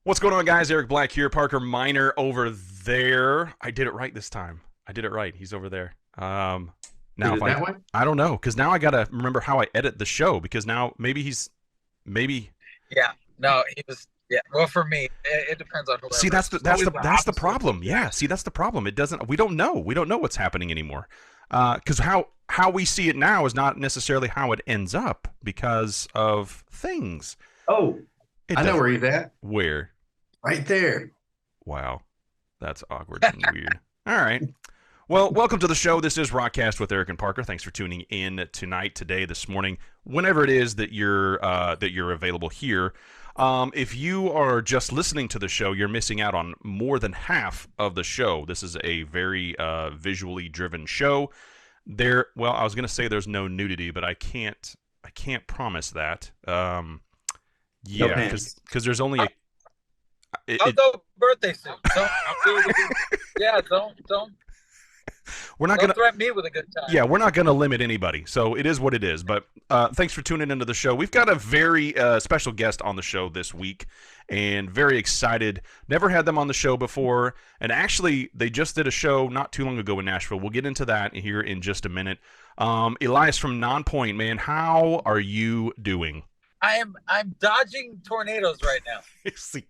What's going on, guys? Eric Black here. Parker Minor over there. I did it right this time. I did it right. He's over there. Now Is if it that way? I don't know, because now I gotta remember how I edit the show, because now maybe. Yeah, no, he was. Yeah, well, for me, it depends on whoever. See, that's the opposite. problem. Yeah, see, that's the problem. It doesn't. We don't know. We don't know what's happening anymore. Because how we see it now is not necessarily how it ends up because of things. Oh, It I know doesn't- where he's at. Where? Right there. Wow, that's awkward and weird. All right. Well, welcome to the show. This is ROCKCAST with Eric and Parker. Thanks for tuning in tonight, today, this morning, whenever it is that you're available here. If you are just listening to the show, you're missing out on more than half of the show. This is a very visually driven show. Well, I was going to say there's no nudity, but I can't promise that. Yeah, because there's only a. I'll go birthday suit. Don't We're not gonna threaten me with a good time. Yeah, we're not gonna limit anybody, so it is what it is. But thanks for tuning into the show. We've got a very special guest on the show this week, and very excited. Never had them on the show before, and actually, they just did a show not too long ago in Nashville. We'll get into that here in just a minute. Elias from Nonpoint, man, how are you doing? I'm dodging tornadoes right now. See,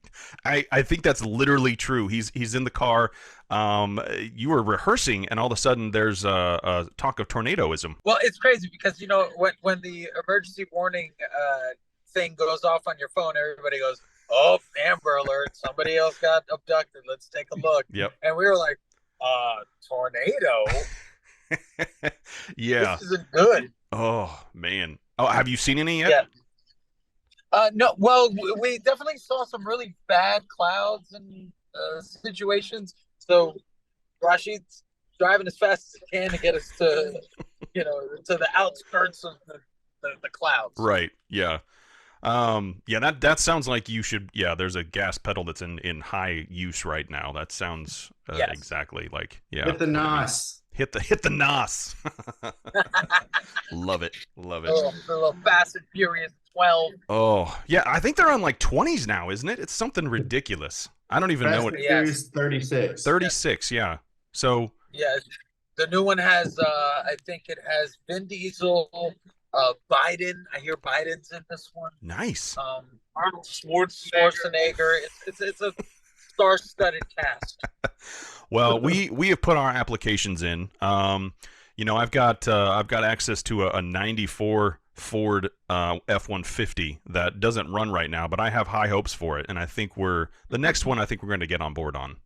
I think that's literally true. He's in the car. You were rehearsing, and all of a sudden there's a talk of tornadoism. Well, it's crazy because when the emergency warning thing goes off on your phone, everybody goes, "Oh, Amber Alert! Somebody else got abducted. Let's take a look." Yep. And we were like, tornado? Yeah. This isn't good. Oh man. Oh, have you seen any yet? Yeah. No, well, we definitely saw some really bad clouds and situations. So Rashid's driving as fast as he can to get us to, to the outskirts of the clouds. Right. Yeah. Yeah. That sounds like you should. Yeah. There's a gas pedal that's in high use right now. That sounds Yes. exactly like Hit the NOS. Hit the NOS. Love it. Love it. Oh, the little Fast and Furious 12. Oh yeah. I think they're on like 20s now, isn't it? It's something ridiculous. I don't even know what. Furious 36. 36. Yeah. So. Yeah, the new one has. I think it has Vin Diesel, Biden. I hear Biden's in this one. Nice. Arnold Schwarzenegger. It's a star-studded cast. Well, we have put our applications in. I've got access to a 94 Ford F-150 that doesn't run right now, but I have high hopes for it, and I think the next one I think we're going to get on board on.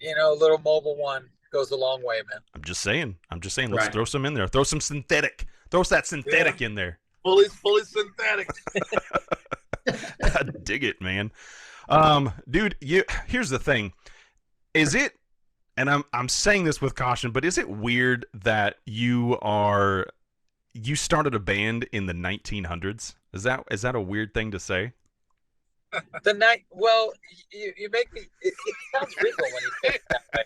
A little mobile one goes a long way, man. I'm just saying. Let's Right. throw some in there. Throw some synthetic. Throw that synthetic in there. Fully synthetic. I dig it, man. Dude, here's the thing. Is it, and I'm saying this with caution, but is it weird that you started a band in the 1900s? Is that a weird thing to say? Well, you make me. It sounds regal when you say it that way.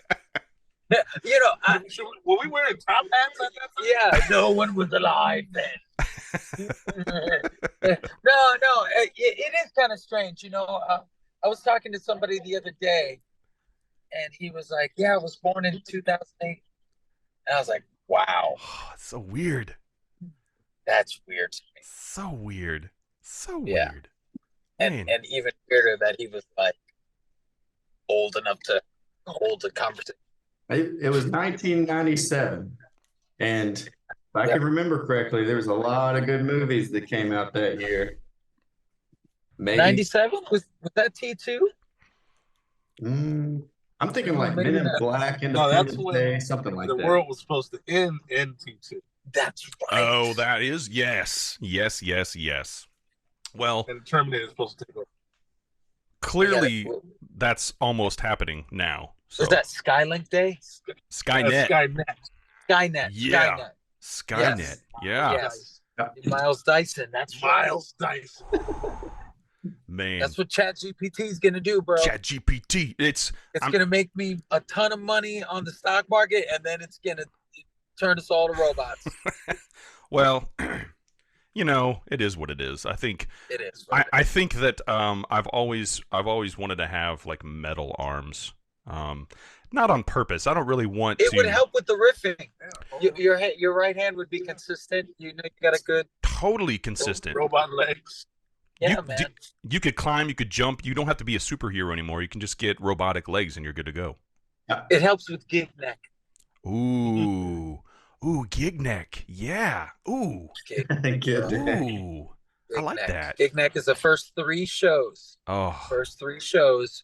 Were we wearing top hats at that time? Yeah, no one was alive then. No, it is kind of strange. I was talking to somebody the other day, and he was like, "Yeah, I was born in 2008," and I was like, "Wow, Oh, it's so weird. that's weird to me." So weird. So Yeah. weird. And Man. even weirder that he was like old enough to hold a conversation. It was 1997. And if I can remember correctly, there was a lot of good movies that came out that year. Maybe 97 was that T2? I'm thinking like Men in Black, No, that's Independence when Day, something like the that. world was supposed to end in T2. That's right. Oh, that is yes. Well, And Terminator is supposed to take over. clearly Yeah. that's almost happening now. So Was that Skylink Day? Skynet. Skynet. Yeah. Skynet. Yes. Yeah. Yes. Miles Dyson. That's right. Miles Dyson. Man. That's what ChatGPT is gonna do, bro. ChatGPT. It's gonna make me a ton of money on the stock market, and then it's gonna turn us all to robots. Well, it is what it is. I think It is. I think that I've always wanted to have like metal arms. Not on purpose. I don't really want It to. would help with the riffing. Your right hand would be consistent. You got a good Totally consistent. Robot legs. yeah, you, man. You could climb, you could jump. You don't have to be a superhero anymore. You can just get robotic legs and you're good to go. It helps with gig neck. Ooh. Ooh, gig neck. Yeah. Ooh. Gig, Good. Ooh. I gig like neck. that. Gig neck is the first 3 shows. Oh. First 3 shows,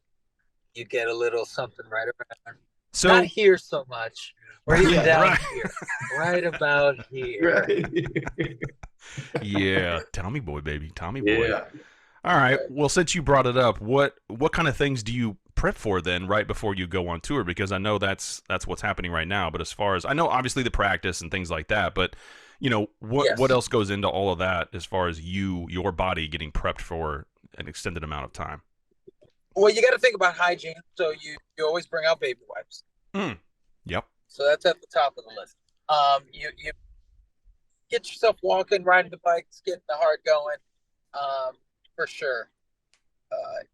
you get a little something right around. So Not here so much. Or even Yeah, down right. here. Right about here. Right. yeah, Tommy boy, baby. Tommy boy. Yeah. All right. Well, since you brought it up, what kind of things do you prep for then right before you go on tour? Because I know that's what's happening right now. But as far as I know, obviously the practice and things like that. But Yes. what else goes into all of that as far as your body getting prepped for an extended amount of time? Well, you got to think about hygiene. So you always bring out baby wipes. Yep. So that's at the top of the list. You get yourself walking, riding the bikes, getting the heart going. For sure.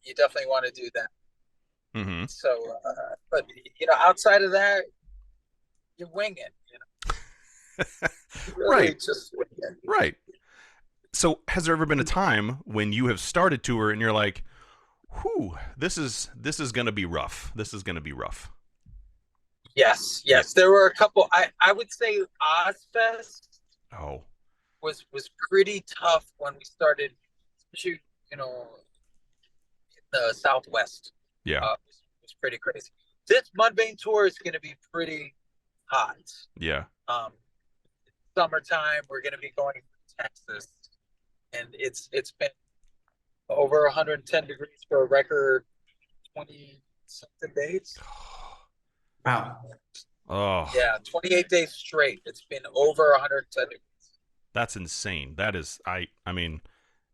You definitely want to do that. Mm-hmm. So, but outside of that, you wing it. Really Right. Just wing it. Right. So has there ever been a time when you have started tour and you're like, whew, this is going to be rough. This is going to be rough. Yes. There were a couple. I would say Ozfest Oh. was pretty tough when we started shooting, in the Southwest. Yeah. It was pretty crazy. This Mudvayne tour is going to be pretty hot. Yeah. Summertime, we're going to be going to Texas, and it's been over 110 degrees for a record 20 something days. Wow. Oh. Yeah, 28 days straight. It's been over 110 degrees. That's insane. That is, I mean,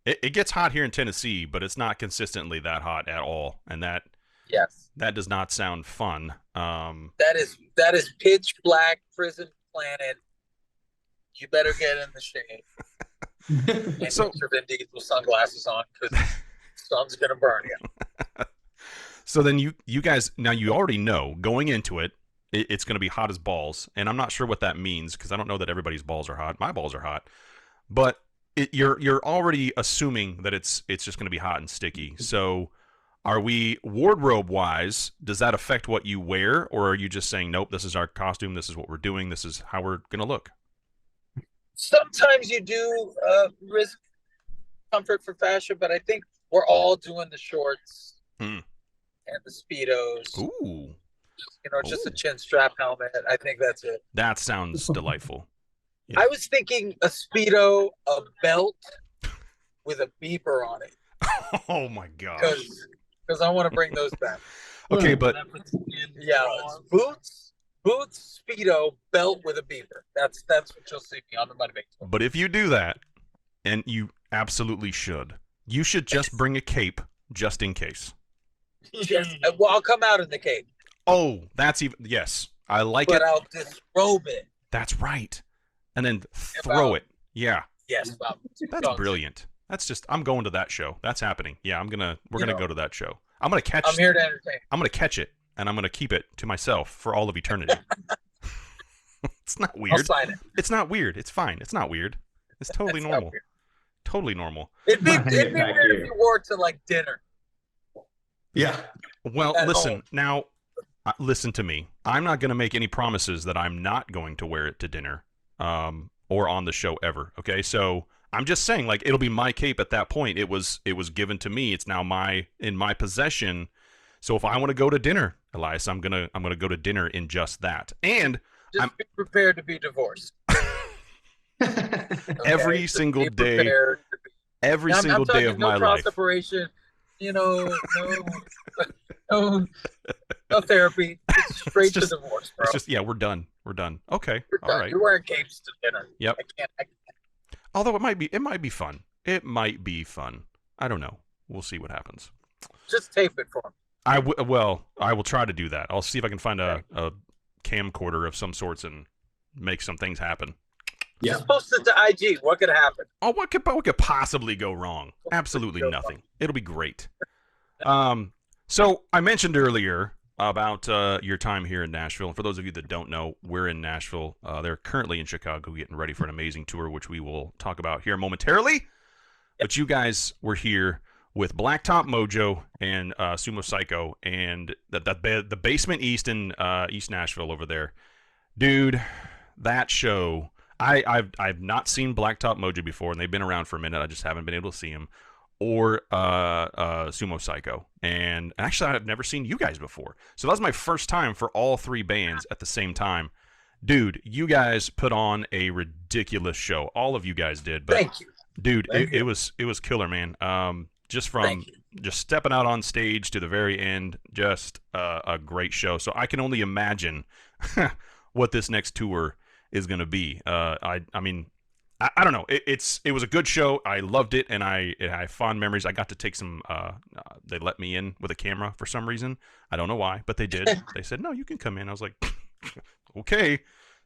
it gets hot here in Tennessee, but it's not consistently that hot at all, and that Yes, does not sound fun. that is pitch black prison planet. You better get in the shade and So- put your Vin Diesel sunglasses on because the sun's gonna burn you. So then you guys, now you already know going into it, it's going to be hot as balls, and I'm not sure what that means because I don't know that everybody's balls are hot. My balls are hot, but you're already assuming that it's just going to be hot and sticky. So are we wardrobe wise? Does that affect what you wear, or are you just saying nope? This is our costume. This is what we're doing. This is how we're going to look. Sometimes you do risk comfort for fashion, but I think we're all doing the shorts Hmm. and the Speedos. Ooh, Just a Ooh. chin strap helmet. I think that's it. that sounds delightful. Yeah. I was thinking a Speedo, a belt with a beeper on it, Oh my gosh. because I want to bring those back. Okay, but Yeah, it's boots, Speedo, belt with a beeper. That's what you'll see me on the Money Bank tour. But if you do that, and you absolutely should, you should just bring a cape just in case. Yes, well, I'll come out in the cape, Oh, that's even, yes, I like but it. I'll disrobe it. That's right. And then throw it. Yeah, Yes, Bob. that's brilliant. That's just, I'm going to that show. That's happening. Yeah, we're going to go to that show. I'm going to catch, I'm here to entertain. I'm going to catch it, and I'm going to keep it to myself for all of eternity. It's not I'll weird. sign it. It's not weird. It's fine. It's not weird. It's totally It's not normal. weird. Totally normal. It'd be Bring it back weird here. if you wore it to like dinner. Yeah. Well, At listen, home. now, listen to me. I'm not going to make any promises that I'm not going to wear it to dinner or on the show ever, okay? So I'm just saying, like, it'll be my cape at that point. It was given to me. It's now in my possession. So if I want to go to dinner, Elias, I'm gonna go to dinner in just that. And Just be prepared to be divorced. Okay? every Just single be day, prepared to be- every Now, single I'm day talking of no my cross life. separation. No therapy. It's straight It's just- to divorce, bro. It's just, yeah, we're done. We're done. Okay, You're all done. right. You're wearing capes to dinner. Yep. I can't. Although it might be fun. It might be fun. I don't know. We'll see what happens. Just tape it for him. I will try to do that. I'll see if I can find a camcorder of some sorts and make some things happen. Yeah. Just post it to IG. What could happen? Oh, what could possibly go wrong? Absolutely nothing. It'll be great. So I mentioned earlier about your time here in Nashville. And for those of you that don't know, we're in Nashville. They're currently in Chicago getting ready for an amazing tour, which we will talk about here momentarily. But you guys were here with Blacktop Mojo and Sumo Psycho and the Basement East in East Nashville over there. Dude, that show, I've not seen Blacktop Mojo before, and they've been around for a minute. I just haven't been able to see them. Or Sumo Psycho. And actually, I've never seen you guys before. So that was my first time for all three bands at the same time. Dude, you guys put on a ridiculous show. All of you guys did. But Thank you. Dude, it was killer, man. Just from just stepping out on stage to the very end, just a great show. So I can only imagine what this next tour is going to be. I mean, I don't know. It was a good show. I loved it, and I have fond memories. I got to take some. They let me in with a camera for some reason. I don't know why, but they did. They said, "No, you can come in." I was like, "Okay."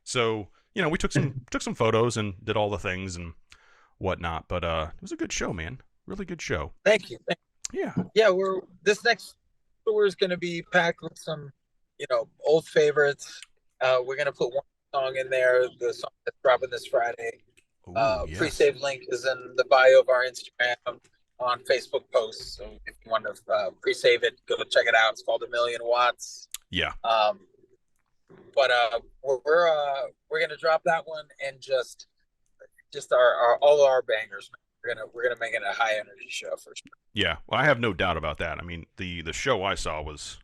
So we took some photos and did all the things and whatnot. But it was a good show, man. Really good show. Thank you. Yeah. Yeah, this next tour is going to be packed with some, old favorites. We're going to put one song in there, the song that's dropping this Friday. Yes. Pre-save link is in the bio of our Instagram on Facebook posts. So if you want to pre-save it, go check it out. It's called A Million Watts. Yeah. But we're going to drop that one and just all of our bangers. We're gonna make it a high energy show for sure. Yeah, well, I have no doubt about that. I mean, the show I saw was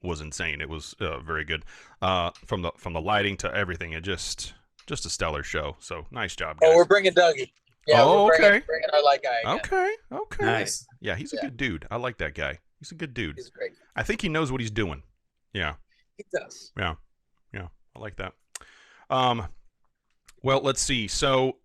insane. It was very good. From the lighting to everything, it just a stellar show. So nice job, guys. Oh, we're bringing Dougie. Yeah, we're bringing our light guy again. Okay. Nice. Yeah, he's a good dude. I like that guy. He's a good dude. He's great. I think he knows what he's doing. Yeah. He does. Yeah. I like that. Well, let's see. So.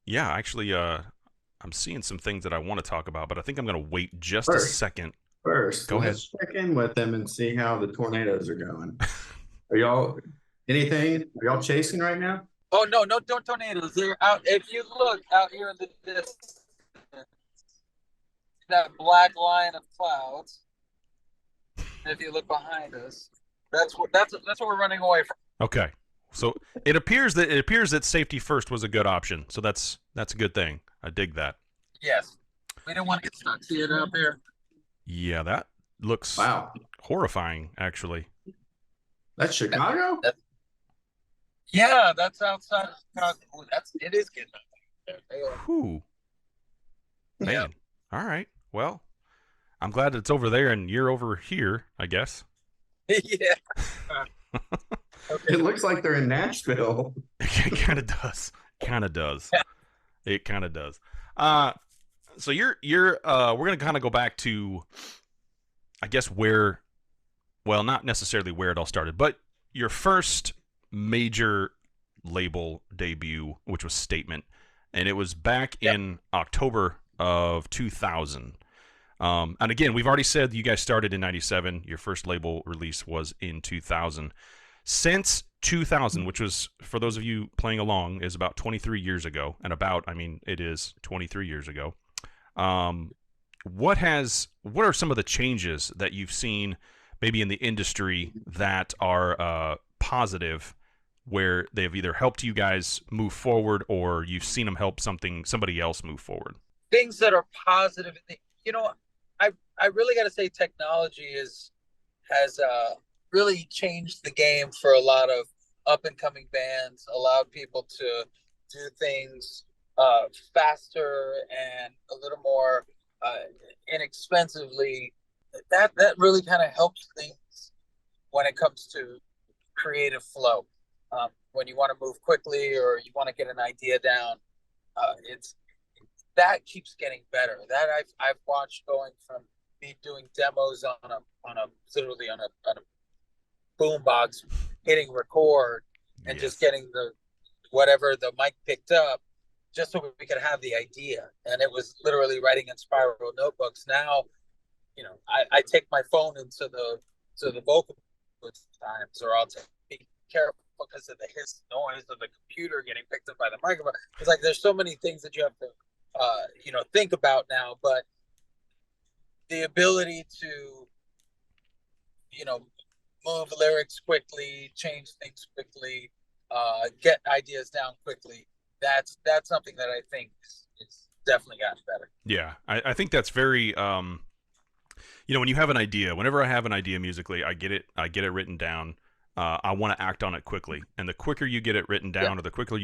Yeah, actually, I'm seeing some things that I want to talk about, but I think I'm going to wait just a second. Go ahead. Let's check in with them and see how the tornadoes are going. Are y'all chasing right now? Oh no tornadoes. They're out. If you look out here in the distance, that black line of clouds. If you look behind us, that's what we're running away from. Okay. So it appears that safety first was a good option. So that's a good thing. I dig that. Yes. We don't want to get stuck. See it out there? Yeah, that looks horrifying, actually. That's Chicago? Yeah, that's outside of Chicago. It is getting out there. Whew. Man. Yeah. All right. Well, I'm glad it's over there and you're over here, I guess. Yeah. It looks like they're in Nashville. It kind of does. It kind of does. So you're we're gonna kind of go back to, I guess, not necessarily where it all started, but your first major label debut, which was Statement, and it was back in October of 2000. And again, we've already said you guys started in 97. Your first label release was in 2000. Since 2000, which was, for those of you playing along, is about 23 years ago, and it is 23 years ago. What are some of the changes that you've seen maybe in the industry that are positive, where they've either helped you guys move forward or you've seen them help somebody else move forward? Things that are positive. I really got to say technology has really changed the game for a lot of up and coming bands, allowed people to do things faster and a little more inexpensively. That really kind of helps things when it comes to creative flow. When you want to move quickly or you want to get an idea down, that keeps getting better. That I've watched going from me doing demos on a boombox, hitting record and just getting whatever the mic picked up, just so we could have the idea. And it was literally writing in spiral notebooks. Now, I take my phone into the vocal booth times, or I'll be careful because of the hiss noise of the computer getting picked up by the microphone. It's like there's so many things that you have to think about now, but the ability to move lyrics quickly, change things quickly, get ideas down quickly. That's something that I think is definitely gotten better. Yeah, I think that's very when you have an idea, whenever I have an idea musically, I get it written down. I want to act on it quickly, and the quicker you get it written down, or the quicker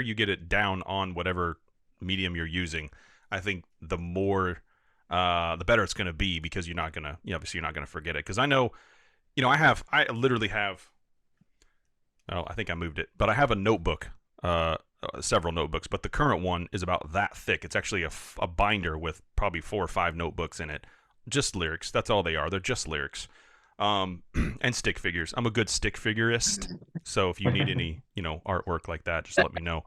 you get it down on whatever medium you're using, I think the better it's going to be, because you're not gonna obviously you're not gonna forget it. Because I know, I literally have. Oh, I think I moved it, but I have a notebook, several notebooks, but the current one is about that thick. It's actually a binder with probably 4 or 5 notebooks in it. Just lyrics. That's all they are. They're just lyrics. And stick figures. I'm a good stick figurist. So if you need any, artwork like that, just let me know.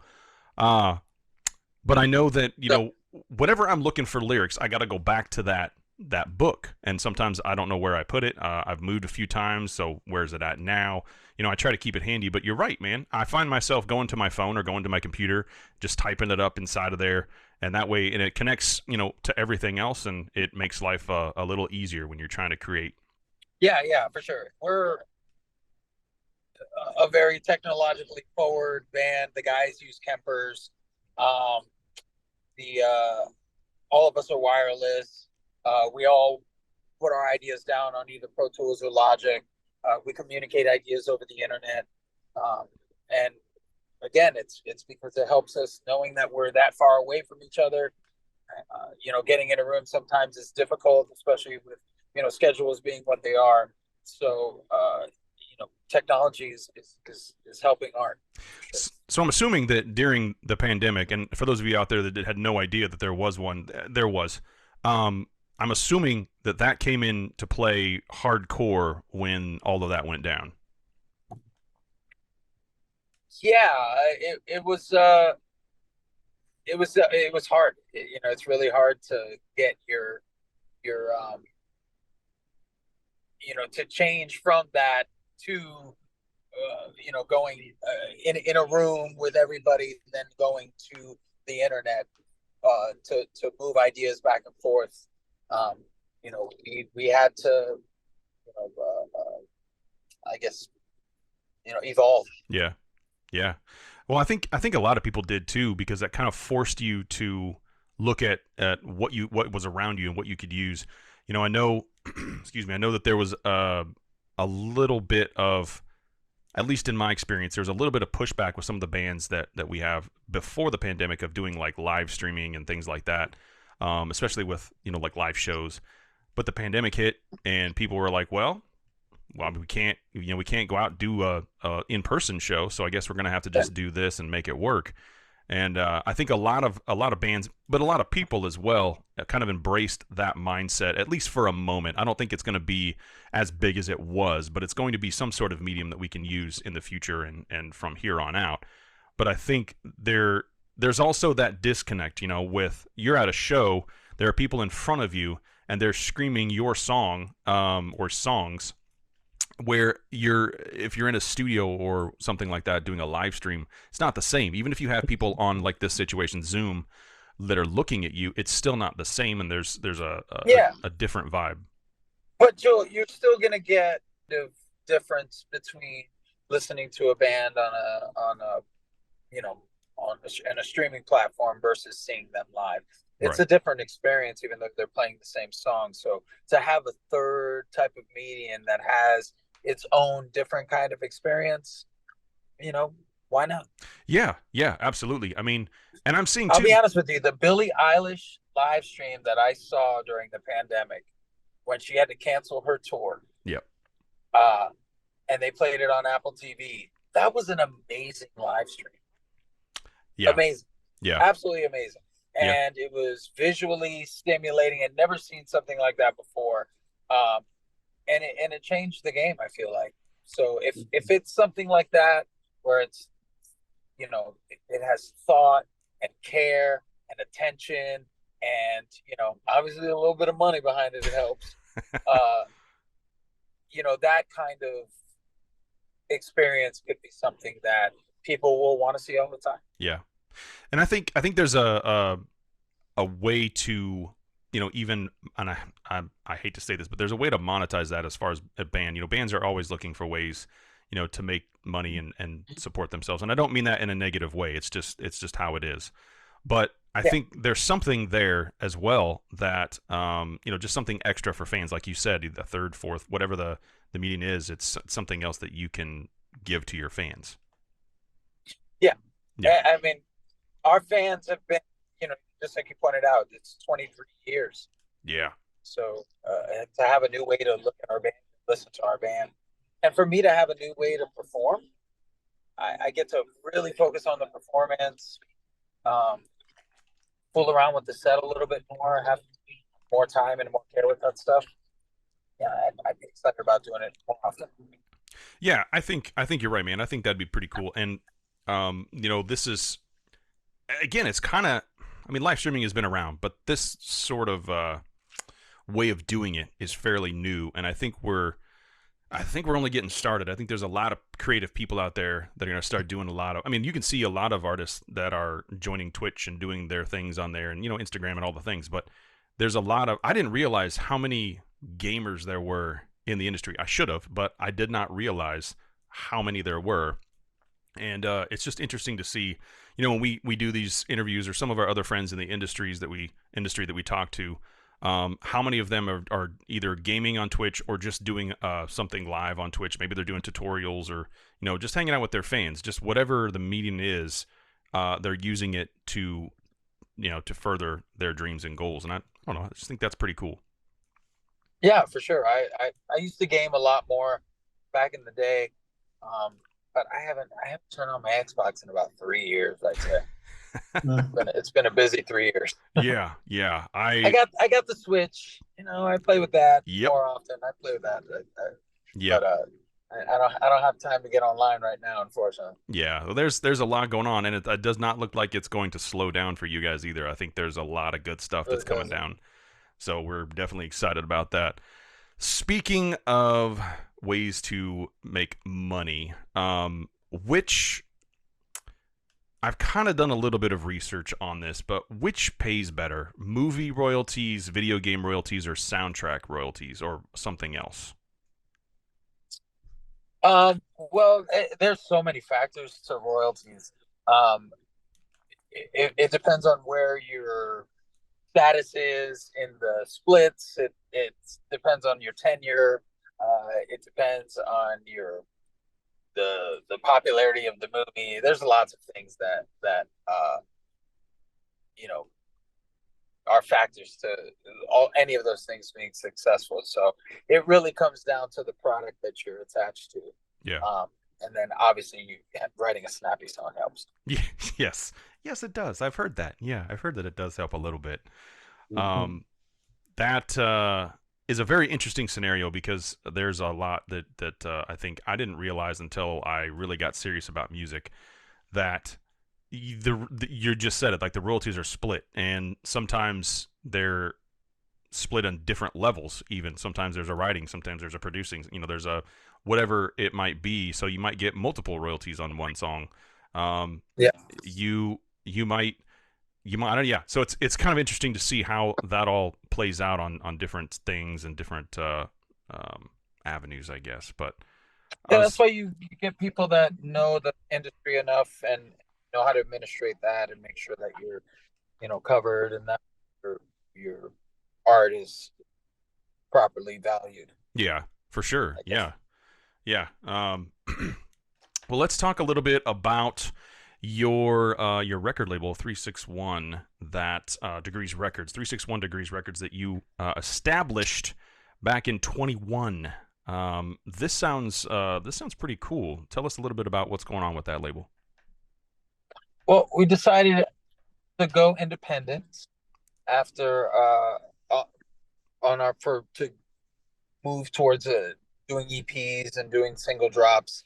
But I know that, whenever I'm looking for lyrics, I got to go back to that book. And sometimes I don't know where I put it. I've moved a few times. So where's it at now? I try to keep it handy, but you're right, man. I find myself going to my phone or going to my computer, just typing it up inside of there. And that way, and it connects, to everything else, and it makes life a little easier when you're trying to create. Yeah, for sure. We're a very technologically forward band. The guys use Kempers. All of us are wireless. We all put our ideas down on either Pro Tools or Logic. We communicate ideas over the internet. And again, it's because it helps us knowing that we're that far away from each other. Getting in a room sometimes is difficult, especially with, schedules being what they are. So, technology is helping art. So I'm assuming that during the pandemic, and for those of you out there that had no idea that there was one, there was. I'm assuming that came into play hardcore when all of that went down. Yeah, it was hard. It's really hard to get your to change from that to going in a room with everybody, then going to the internet to move ideas back and forth. We had to I guess evolve. Yeah. Well, I think a lot of people did too, because that kind of forced you to look at what was around you and what you could use. I know excuse me, I know that there was a little bit of, at least in my experience, there's a little bit of pushback with some of the bands that we have before the pandemic of doing like live streaming and things like that, especially with like live shows. But the pandemic hit, and people were like, well, we can't go out and do a in-person show, so I guess we're gonna have to just do this and make it work. And I think a lot of bands, but a lot of people as well, kind of embraced that mindset, at least for a moment. I don't think it's going to be as big as it was, but it's going to be some sort of medium that we can use in the future and from here on out. But I think there's also that disconnect, with you're at a show, there are people in front of you, and they're screaming your song or songs, where if you're in a studio or something like that doing a live stream, it's not the same. Even if you have people on, like this situation, Zoom, that are looking at you, it's still not the same, and there's a different vibe. But you're still gonna get the difference between listening to a band on a streaming platform versus seeing them live. It's a different experience, even though they're playing the same song. So to have a third type of medium that has its own different kind of experience, why not? Yeah, absolutely. I mean, and I'm seeing I'll be honest with you, the Billie Eilish live stream that I saw during the pandemic, when she had to cancel her tour. Yep. And they played it on Apple TV. That was an amazing live stream. Yeah. Amazing. Yeah. Absolutely amazing. And it was visually stimulating. I'd never seen something like that before. And it changed the game, I feel like. So if it's something like that, where it's, it has thought and care and attention and, obviously a little bit of money behind it, it helps. That kind of experience could be something that people will want to see all the time. Yeah. And I think there's a way to, even, and I hate to say this, but there's a way to monetize that as far as a band. Bands are always looking for ways, to make money and support themselves. And I don't mean that in a negative way. It's just how it is. But I think there's something there as well that, just something extra for fans, like you said, the third, fourth, whatever the meeting is, it's something else that you can give to your fans. Yeah. Yeah. I mean, our fans have been, just like you pointed out, it's 23 years. Yeah. So to have a new way to look at our band, listen to our band, and for me to have a new way to perform, I get to really focus on the performance, fool around with the set a little bit more, have more time and more care with that stuff. Yeah, I'd be excited about doing it more often. Yeah, I think you're right, man. I think that'd be pretty cool. And this is, again, it's kind of, live streaming has been around, but this sort of way of doing it is fairly new, and I think we're only getting started. I think there's a lot of creative people out there that are going to start doing a lot of. You can see a lot of artists that are joining Twitch and doing their things on there, and Instagram and all the things. But there's a lot of. I didn't realize how many gamers there were in the industry. I should have, but I did not realize how many there were. And it's just interesting to see, when we do these interviews, or some of our other friends in the industry that we talk to, how many of them are either gaming on Twitch or just doing something live on Twitch. Maybe they're doing tutorials, or just hanging out with their fans. Just whatever the medium is, they're using it to to further their dreams and goals. And I don't know, I just think that's pretty cool. Yeah, for sure. I used to game a lot more back in the day, but I haven't turned on my Xbox in about 3 years, I'd say. It's been a busy 3 years. Yeah. I got the Switch. I play with that Yep. more often. I play with that. Yeah. But I don't have time to get online right now, unfortunately. Yeah, well, there's a lot going on, and it does not look like it's going to slow down for you guys either. I think there's a lot of good stuff that's coming down. So we're definitely excited about that. Speaking of ways to make money, which I've kind of done a little bit of research on this, but which pays better? Movie royalties, video game royalties, or soundtrack royalties, or something else? Well, there's so many factors to royalties. It depends on where your status is in the splits. It depends on your tenure. It depends on the popularity of the movie. There's lots of things that are factors to any of those things being successful. So it really comes down to the product that you're attached to. Yeah. And then obviously writing a snappy song helps. Yeah, yes, it does. I've heard that. Yeah, I've heard that it does help a little bit. Mhm. That is a very interesting scenario, because there's a lot that I think I didn't realize until I really got serious about music, that you just said it, like the royalties are split, and sometimes they're split on different levels. Even sometimes there's a writing, sometimes there's a producing, there's a whatever it might be. So you might get multiple royalties on one song. Yeah. You might I don't, yeah. So it's kind of interesting to see how that all plays out on different things and different avenues, I guess. But Yeah, that's why you get people that know the industry enough and know how to administrate that and make sure that you're, covered, and that your art is properly valued. Yeah, for sure. Yeah. Well, let's talk a little bit about your record label, 361, that Degrees Records, 361 Degrees Records, that you established back in 21. This sounds pretty cool. Tell us a little bit about what's going on with that label. Well, we decided to go independent after to move towards doing EPs and doing single drops.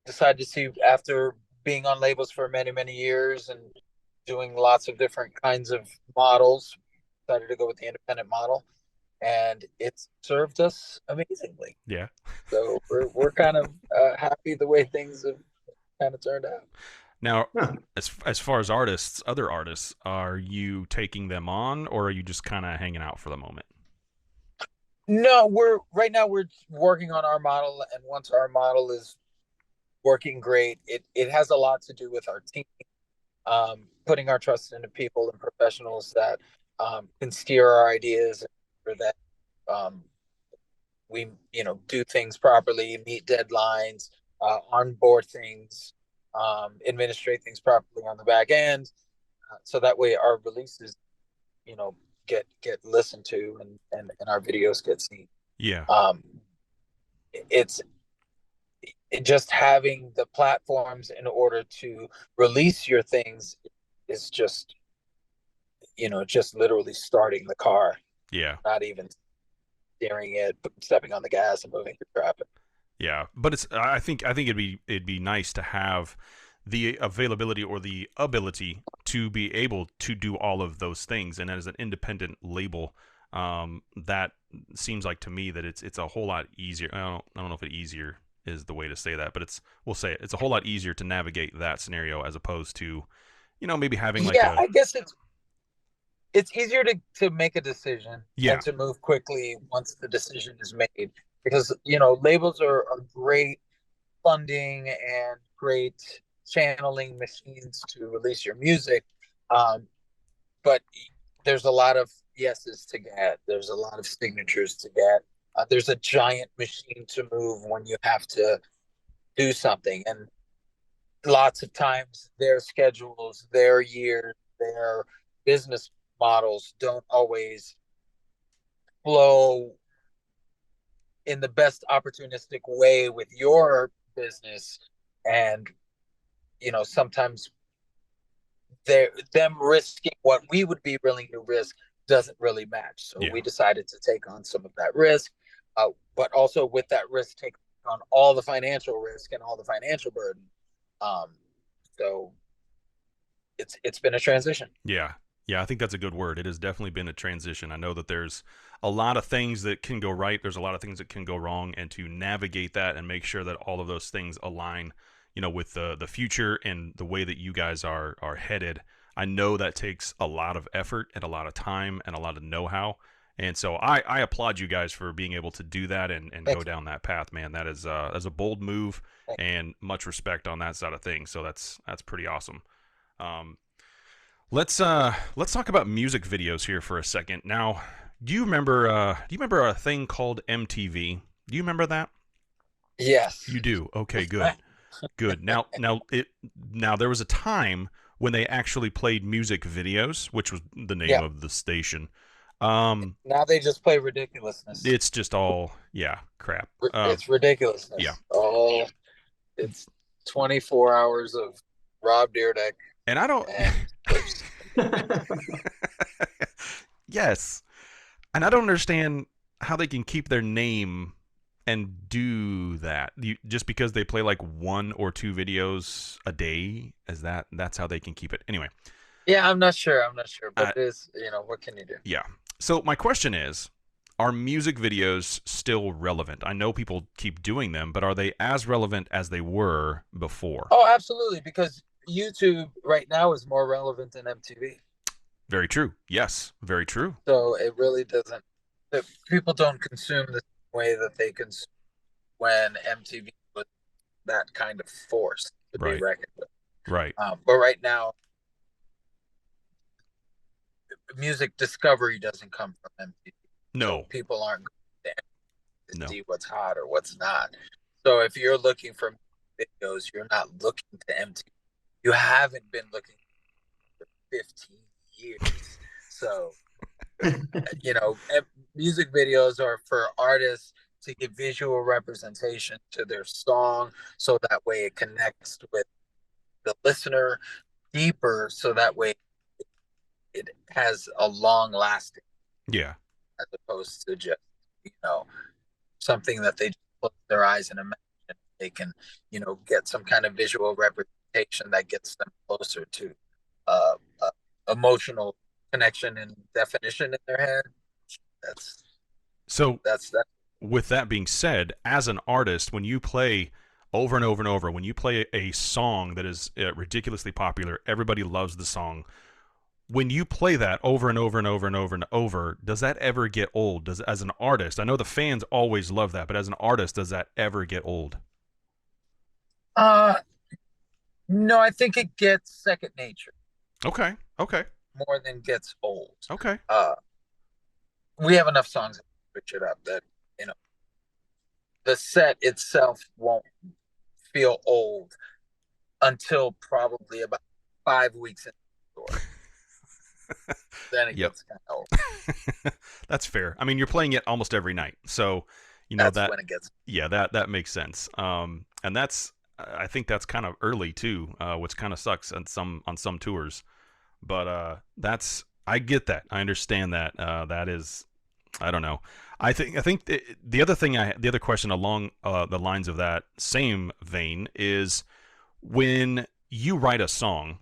Decided to see, after being on labels for many, many years and doing lots of different kinds of models, decided to go with the independent model. and it's served us amazingly. Yeah. So we're kind of happy the way things have kind of turned out. Now, Huh. as far as artists, other artists, are you taking them on, or are you just kind of hanging out for the moment? No, we're right now we're working on our model, and once our model is working great, it has a lot to do with our team, putting our trust into people and professionals that can steer our ideas, or that we do things properly, meet deadlines, onboard things, administrate things properly on the back end, so that way our releases, you know, get listened to, and our videos get seen. Yeah. It's just having the platforms in order to release your things is just, just literally starting the car, Yeah. not even steering it, but stepping on the gas and moving through traffic. Yeah. But it's I think it'd be nice to have the availability or the ability to be able to do all of those things. And as an independent label, that seems like to me that it's a whole lot easier. I don't know if easier is the way to say that, but we'll say it's a whole lot easier to navigate that scenario as opposed to, maybe having like Yeah, I guess it's easier to make a decision Yeah. and to move quickly once the decision is made, because labels are great funding and great channeling machines to release your music, but there's a lot of yeses to get, there's a lot of signatures to get, there's a giant machine to move when you have to do something, and lots of times their schedules, their years, their business models don't always flow in the best opportunistic way with your business. And sometimes them risking what we would be willing to risk doesn't really match, so Yeah. we decided to take on some of that risk, but also with that risk take on all the financial risk and all the financial burden. So it's been a transition. Yeah. Yeah, I think that's a good word. It has definitely been a transition. I know that there's a lot of things that can go right. There's a lot of things that can go wrong, and to navigate that and make sure that all of those things align, with the future and the way that you guys are headed. I know that takes a lot of effort and a lot of time and a lot of know-how. And so I applaud you guys for being able to do that and go down that path, man. That's a bold move, and much respect on that side of things. So that's pretty awesome. Let's talk about music videos here for a second. Now, do you remember a thing called MTV? Do you remember that? Yes. You do. Okay, good. Good. Now there was a time when they actually played music videos, which was the name of the station. Now they just play ridiculousness. It's just all crap. It's ridiculousness. Yeah. Oh, it's 24 hours of Rob Dyrdek. And I don't. And Yes, and I don't understand how they can keep their name and do that. Just because they play like one or two videos a day, that's how they can keep it. Anyway. Yeah, I'm not sure, but it is, what can you do? Yeah. So my question is, are music videos still relevant? I know people keep doing them, but are they as relevant as they were before? Oh, absolutely, because YouTube right now is more relevant than MTV. Very true. Yes, very true. So it really doesn't. People don't consume the way that they consume when MTV was that kind of force to be reckoned with. Right. But right now, music discovery doesn't come from MTV. No. So people aren't going to No. see what's hot or what's not. So if you're looking for videos, you're not looking to MTV. You haven't been looking for 15 years. So, music videos are for artists to give visual representation to their song, so that way it connects with the listener deeper, so that way it has a long lasting. Yeah. As opposed to just, something that they just close their eyes and imagine they can, get some kind of visual representation that gets them closer to emotional connection and definition in their head. So That's that. with that being said, as an artist, when you play over and over and over, when you play a song that is ridiculously popular, everybody loves the song. When you play that over and over and over and over and over, does that ever get old? As an artist, I know the fans always love that, but as an artist, does that ever get old? Uh, no, I think it gets second nature Okay. Okay. more than gets old. Okay. We have enough songs to switch it up that the set itself won't feel old until probably about 5 weeks in the store. Then it Yep. gets kind of old. That's fair. I mean, you're playing it almost every night, so you know That's when it gets. Yeah, that makes sense. And I think that's kind of early too, which kind of sucks on some tours. But I get that. I understand that. That is, I don't know. I think the other question along the lines of that same vein is when you write a song,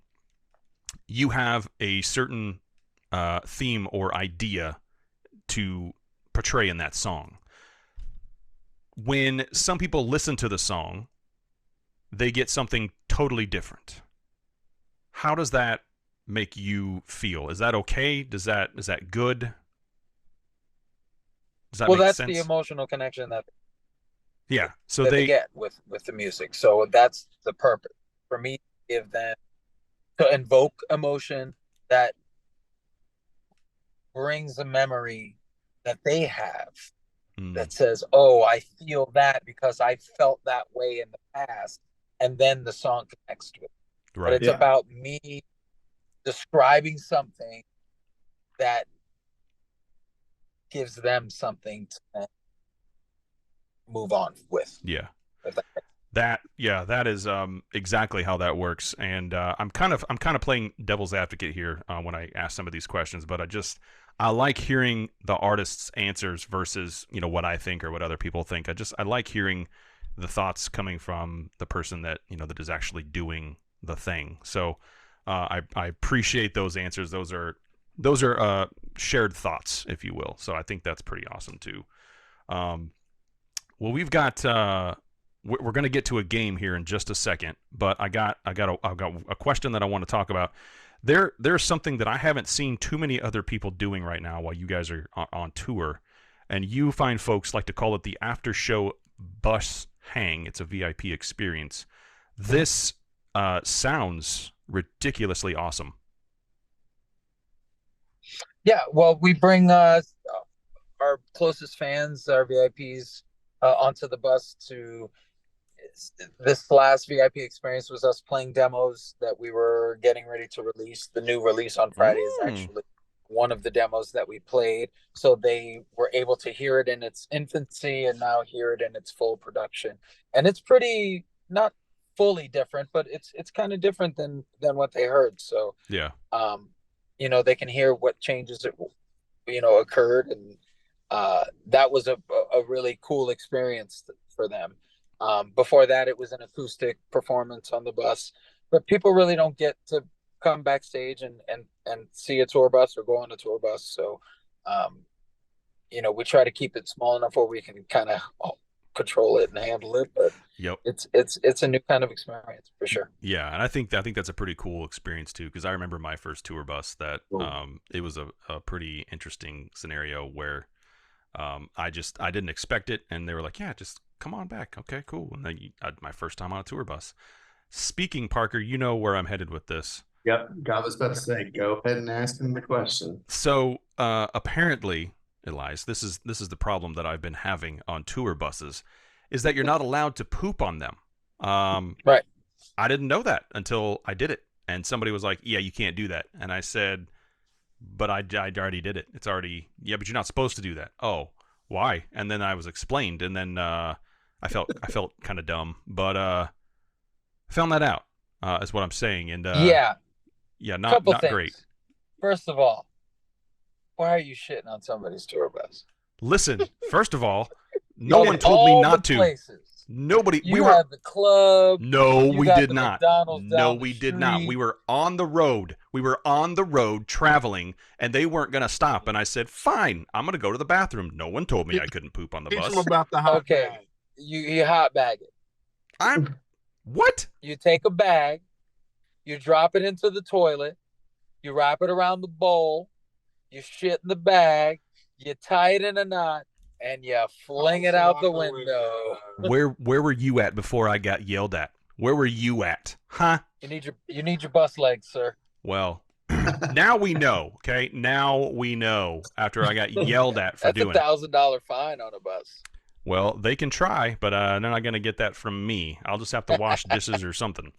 you have a certain theme or idea to portray in that song. When some people listen to the song, they get something totally different. How does that make you feel? Is that okay? Is that good? Does that Well, make that's sense? the emotional connection that Yeah. So they get with the music. So that's the purpose for me to give them, to invoke emotion that brings a memory that they have that says, oh, I feel that because I felt that way in the past. And then the song connects to it. But right. it's about me describing something that gives them something to move on with. Yeah. That is exactly how that works, and I'm kind of playing devil's advocate here when I ask some of these questions, but I like hearing the artist's answers versus what I think or what other people think. I like hearing the thoughts coming from the person that that is actually doing the thing. So I appreciate those answers. Those are shared thoughts, if you will. So I think that's pretty awesome too. Well, we've got. We're going to get to a game here in just a second, but I got a question that I want to talk about. There's something that I haven't seen too many other people doing right now while you guys are on tour, and you find folks like to call it the after show bus hang. It's a VIP experience. This sounds ridiculously awesome. Yeah, well, we bring our closest fans, our VIPs, onto the bus to. This last VIP experience was us playing demos that we were getting ready to release. The new release on Friday is actually one of the demos that we played. So they were able to hear it in its infancy and now hear it in its full production. And it's pretty, not fully different, but it's kind of different than what they heard. So, yeah, they can hear what changes occurred. And that was a really cool experience for them. Before that, it was an acoustic performance on the bus, but people really don't get to come backstage and see a tour bus or go on a tour bus. So, we try to keep it small enough where we can kind of control it and handle it. But it's a new kind of experience for sure. Yeah, and I think that's a pretty cool experience too, because I remember my first tour bus that it was a pretty interesting scenario where I didn't expect it, and they were like, yeah, just come on back. Okay, cool. And then my first time on a tour bus. Speaking, Parker, you know where I'm headed with this. Yep. I was about to say, go ahead and ask him the question. So apparently, Elias, this is the problem that I've been having on tour buses, is that you're not allowed to poop on them. Right. I didn't know that until I did it, and somebody was like, yeah, you can't do that. And I said, but I already did it. It's already, yeah, but you're not supposed to do that. Oh, why? And then I was explained, and then I felt kind of dumb, but I found that out, is what I'm saying. And not things. Great. First of all, why are you shitting on somebody's tour bus? Listen, first of all, no one told me not to. Places Nobody. You had the club. No, You we got did the not. McDonald's No, down the we did not. street. We were on the road. We were on the road traveling, and they weren't going to stop. And I said, fine, I'm going to go to the bathroom. No one told me I couldn't poop on the Teach bus. them about the hot Okay. bag. You hot bag it. What? You take a bag, you drop it into the toilet, you wrap it around the bowl, you shit in the bag, you tie it in a knot, and you fling it out the window. Where were you at before I got yelled at? Where were you at? Huh? You need your bus legs, sir. Well, now we know, okay? Now we know after I got yelled at for That's doing it. $1,000 fine on a bus. Well, they can try, but they're not going to get that from me. I'll just have to wash dishes or something.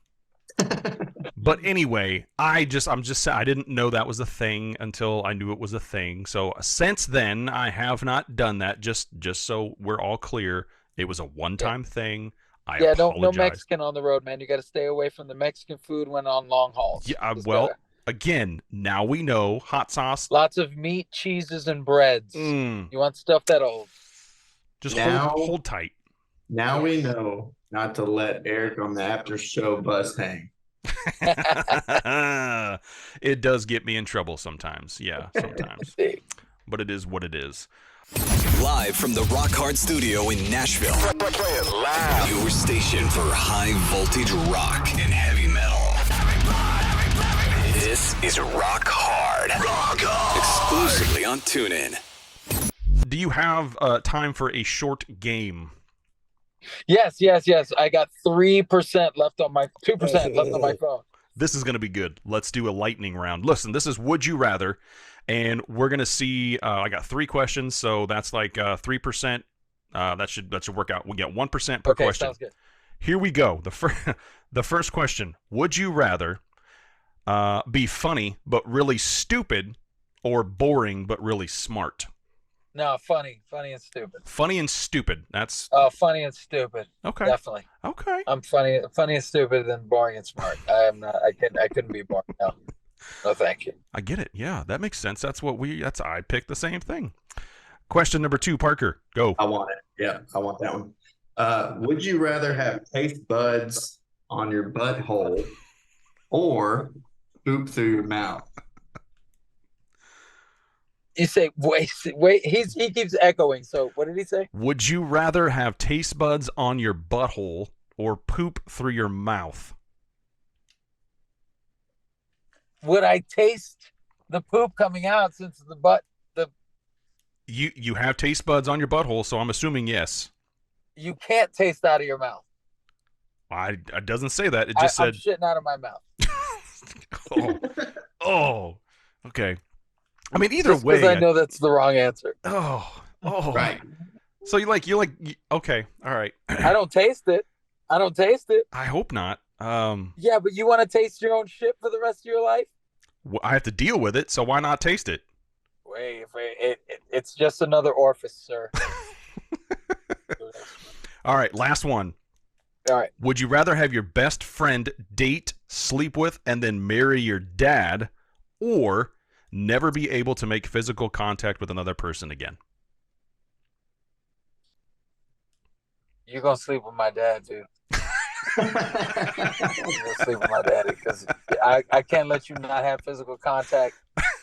But anyway, I didn't know that was a thing until I knew it was a thing. So since then, I have not done that. Just so we're all clear, it was a one-time thing. I apologize. No Mexican on the road, man. You got to stay away from the Mexican food when on long hauls. Yeah, well, again, now we know hot sauce. Lots of meat, cheeses, and breads. You want stuff that'll just Now- hold tight. Now we know not to let Eric on the after show bus hang. It does get me in trouble sometimes. Yeah, sometimes. But it is what it is. Live from the Rock Hard Studio in Nashville. Play it loud. Your station for high voltage rock and heavy metal. This is Rock Hard. Rock Hard. Exclusively on TuneIn. Do you have time for a short game? Yes. I got 3% left on my 2% left on my phone. This is going to be good. Let's do a lightning round. Listen, this is Would You Rather, and we're going to see. I got 3 questions, so that's like 3%. That should work out. We get 1% per question. Sounds good. Here we go. The first question: Would you rather be funny but really stupid, or boring but really smart? No, funny and stupid. Funny and stupid. That's funny and stupid. okay. Definitely. Okay. I'm funny and stupid than boring and smart. I couldn't be boring. No, thank you. I get it. Yeah, that makes sense. I picked the same thing. Question number 2, Parker. Go. I want it. Yeah, I want that one. Would you rather have taste buds on your butthole or poop through your mouth? You say wait. He keeps echoing. So what did he say? Would you rather have taste buds on your butthole or poop through your mouth? Would I taste the poop coming out since You have taste buds on your butthole, so I'm assuming yes. you can't taste out of your mouth? It doesn't say that. It just I'm said. shitting out of my mouth. Oh. Okay. I mean, either Just way. because I know that's the wrong answer. Oh. Right. So you're like, okay, all right. I don't taste it. I hope not. Yeah, but you want to taste your own shit for the rest of your life? I have to deal with it, so why not taste it? Wait, it's just another orifice, sir. All right, last one. All right. Would you rather have your best friend date, sleep with, and then marry your dad, or never be able to make physical contact with another person again? You're going to sleep with my dad, dude. You're going to sleep with my daddy because I can't let you not have physical contact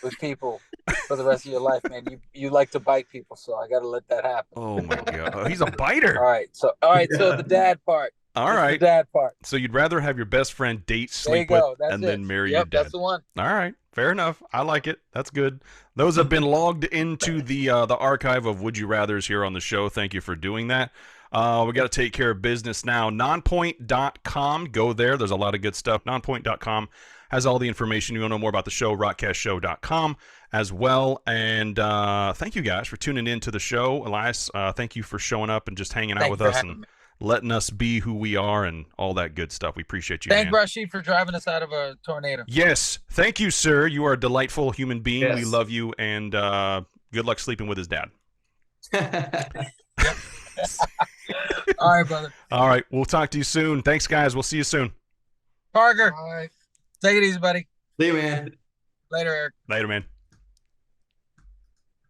with people for the rest of your life, man. You like to bite people, so I got to let that happen. Oh, my God. Oh, he's a biter. All right, so the dad part. All Just right. the dad part. So you'd rather have your best friend date, There you sleep with, go. That's and it. then marry your Yep, dad. that's the one. All right, fair enough. I like it. That's good. Those have been logged into the archive of Would You Rathers here on the show. Thank you for doing that. We got to take care of business now. Nonpoint.com. Go there. There's a lot of good stuff. Nonpoint.com has all the information. You want to know more about the show, rockcastshow.com as well. And thank you guys for tuning in to the show. Elias, thank you for showing up and just hanging out with us and letting us be who we are and all that good stuff. We appreciate you, Thank man. Rashid for driving us out of a tornado. Yes. Thank you, sir. You are a delightful human being. Yes. We love you, and good luck sleeping with his dad. All right, brother. All right. We'll talk to you soon. Thanks, guys. We'll see you soon. Parker, take it easy, buddy. See you, man. Later, Eric. Later, man.